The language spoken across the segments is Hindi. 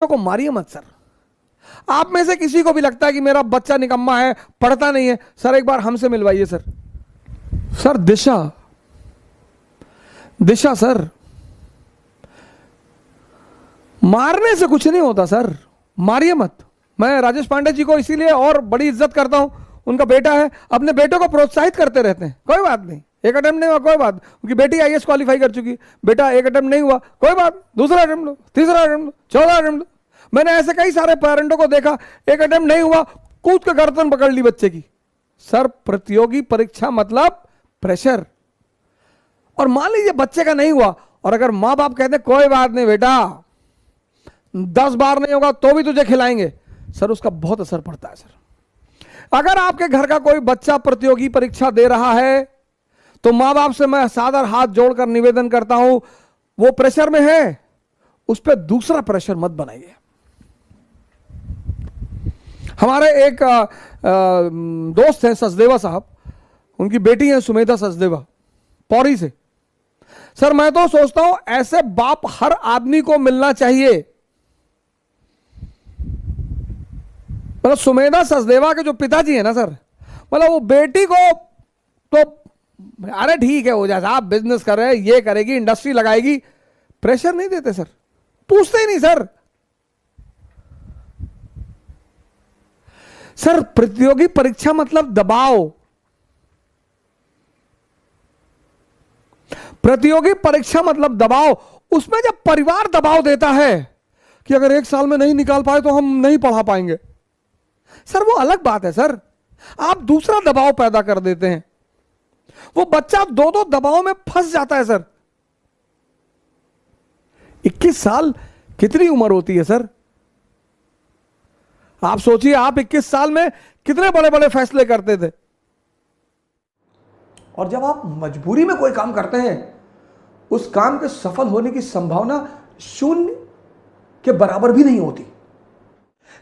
को मारिए मत सर। आप में से किसी को भी लगता है कि मेरा बच्चा निकम्मा है, पढ़ता नहीं है, सर एक बार हमसे मिलवाइए सर। सर दिशा, दिशा सर, मारने से कुछ नहीं होता सर, मारिए मत। मैं राजेश पांडे जी को इसीलिए और बड़ी इज्जत करता हूं, उनका बेटा है, अपने बेटों को प्रोत्साहित करते रहते हैं। कोई बात नहीं, एक अटेम्प्ट नहीं हुआ कोई बात, उनकी बेटी आईएएस क्वालिफाई कर चुकी, बेटा एक अटेम्प्ट नहीं हुआ कोई बात, दूसरा अटेम्प्ट लो, तीसरा अटेम्प्ट लो, चौथा अटेम्प्ट लो। मैंने ऐसे कई सारे पेरेंटों को देखा, एक अटेम्प्ट नहीं हुआ, कूद के गर्दन पकड़ ली बच्चे की। सर प्रतियोगी परीक्षा मतलब प्रेशर। और मान लीजिए बच्चे का नहीं हुआ, और अगर मां बाप कहते कोई बात नहीं बेटा, 10 बार नहीं होगा तो भी तुझे खिलाएंगे, सर उसका बहुत असर पड़ता है सर। अगर आपके घर का कोई बच्चा प्रतियोगी परीक्षा दे रहा है तो मां बाप से मैं सादर हाथ जोड़कर निवेदन करता हूं, वो प्रेशर में है, उस पर दूसरा प्रेशर मत बनाइए। हमारे एक दोस्त हैं सचदेवा साहब, उनकी बेटी है सुमेधा सचदेवा, पौड़ी से। सर मैं तो सोचता हूं ऐसे बाप हर आदमी को मिलना चाहिए। मतलब सुमेधा सचदेवा के जो पिताजी है ना सर, मतलब वो बेटी को तो अरे ठीक है हो जाए साहब, बिजनेस कर रहे हैं, ये करेगी, इंडस्ट्री लगाएगी, प्रेशर नहीं देते सर, पूछते ही नहीं सर। सर प्रतियोगी परीक्षा मतलब दबाव। प्रतियोगी परीक्षा मतलब दबाव। उसमें जब परिवार दबाव देता है कि अगर 1 साल में नहीं निकाल पाए तो हम नहीं पढ़ा पाएंगे, सर वो अलग बात है सर, आप दूसरा दबाव पैदा कर देते हैं, वो बच्चा 2 दबाव में फंस जाता है सर। 21 साल कितनी उम्र होती है सर? आप सोचिए, आप 21 साल में कितने बड़े बड़े फैसले करते थे। और जब आप मजबूरी में कोई काम करते हैं, उस काम के सफल होने की संभावना 0 के बराबर भी नहीं होती।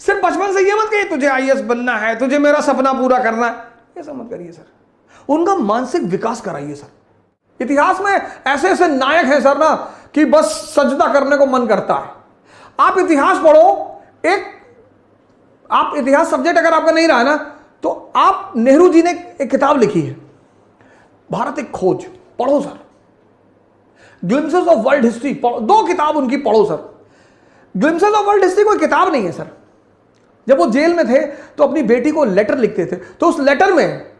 सिर्फ बचपन से ये मत कहिए तुझे आईएएस बनना है, तुझे मेरा सपना पूरा करना है, ये सब मत करिए सर। उनका मानसिक विकास कराइए सर। इतिहास में ऐसे ऐसे नायक हैं सर ना कि बस सजदा करने को मन करता है। आप इतिहास पढ़ो, आप इतिहास सब्जेक्ट अगर आपका नहीं रहा ना, तो आप नेहरू जी ने एक किताब लिखी है, भारत एक खोज, पढ़ो sir. Glimpses of world history, 2 किताब उनकी पढ़ो sir. Glimpses of world history कोई किताब नहीं है सर। जब वो जेल में थे तो अपनी बेटी को लेटर लिखते थे, तो उस लेटर में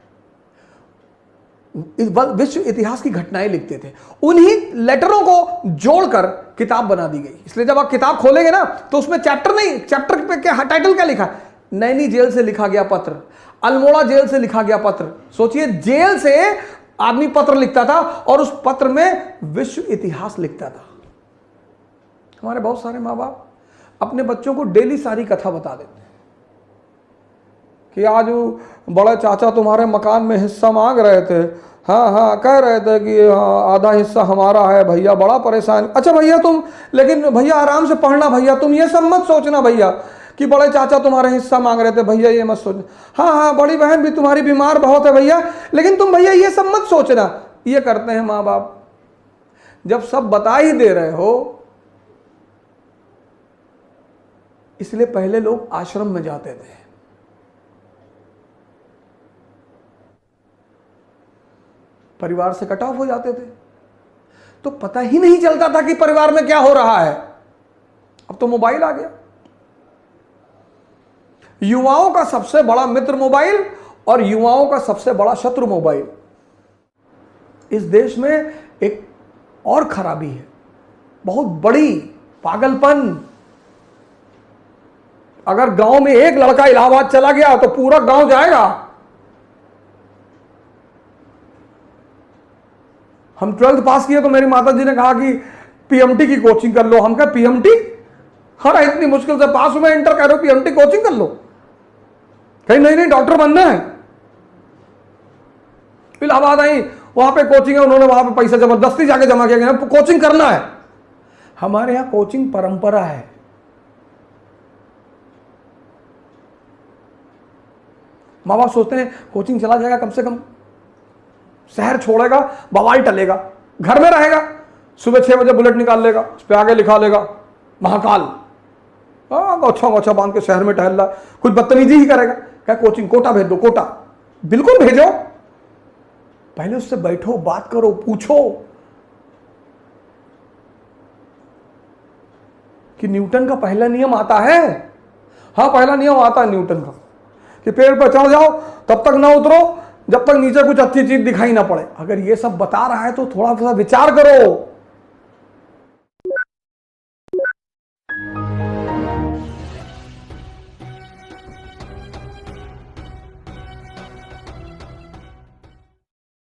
विश्व इतिहास की घटनाएं लिखते थे। उन्हीं लेटरों को जोड़कर किताब बना दी गई। इसलिए जब आप किताब खोलेंगे ना, तो उसमें चैप्टर नहीं, चैप्टर पे क्या टाइटल क्या लिखा, नैनी जेल से लिखा गया पत्र, अल्मोड़ा जेल से लिखा गया पत्र। सोचिए, जेल से आदमी पत्र लिखता था और उस पत्र में विश्व इतिहास लिखता था। हमारे बहुत सारे माँ बाप अपने बच्चों को डेली सारी कथा बता देते हैं कि आज बड़े चाचा तुम्हारे मकान में हिस्सा मांग रहे थे, हाँ कह रहे थे कि आधा हिस्सा हमारा है भैया, बड़ा परेशान। अच्छा भैया तुम, लेकिन भैया आराम से पढ़ना भैया, तुम ये सब मत सोचना भैया कि बड़े चाचा तुम्हारे हिस्सा मांग रहे थे, भैया ये मत सोचना। हाँ बड़ी बहन भी तुम्हारी बीमार बहुत है भैया, लेकिन तुम भैया ये सब मत सोचना। ये करते हैं माँ बाप। जब सब बता ही दे रहे हो, इसलिए पहले लोग आश्रम में जाते थे। परिवार से कट ऑफ हो जाते थे, तो पता ही नहीं चलता था कि परिवार में क्या हो रहा है। अब तो मोबाइल आ गया। युवाओं का सबसे बड़ा मित्र मोबाइल और युवाओं का सबसे बड़ा शत्रु मोबाइल। इस देश में एक और खराबी है, बहुत बड़ी पागलपन। अगर गांव में एक लड़का इलाहाबाद चला गया तो पूरा गांव जाएगा। हम 12th पास किए तो मेरी माता जी ने कहा कि पीएमटी की कोचिंग कर लो। हम कहा पीएमटी, हर इतनी मुश्किल से पास हुए, इंटर कर रहे हो, पीएमटी कोचिंग कर लो। कहीं नहीं डॉक्टर बनना है। इलाहाबाद आई, वहां पे कोचिंग है, उन्होंने वहां पे पैसा जबरदस्ती जाके जमा किया गया, कोचिंग करना है। हमारे यहां कोचिंग परंपरा है। माँ बाप सोचते हैं कोचिंग चला जाएगा, कम से कम शहर छोड़ेगा, बवाल टलेगा, घर में रहेगा, सुबह 6 बजे बुलेट निकाल लेगा, उस पर आगे लिखा लेगा महाकाल। गौछा गौछा बांध के शहर में टहल रहा, कुछ बदतमीजी ही करेगा, क्या कोचिंग कोटा भेज दो, कोटा बिल्कुल भेजो। पहले उससे बैठो, बात करो, पूछो कि न्यूटन का पहला नियम आता है। हाँ, पहला नियम आता है न्यूटन का कि पेड़ पर चढ़ जाओ तब तक ना उतरो जब तक नीचे कुछ अच्छी चीज दिखाई ना पड़े। अगर ये सब बता रहा है तो थोड़ा सा विचार करो।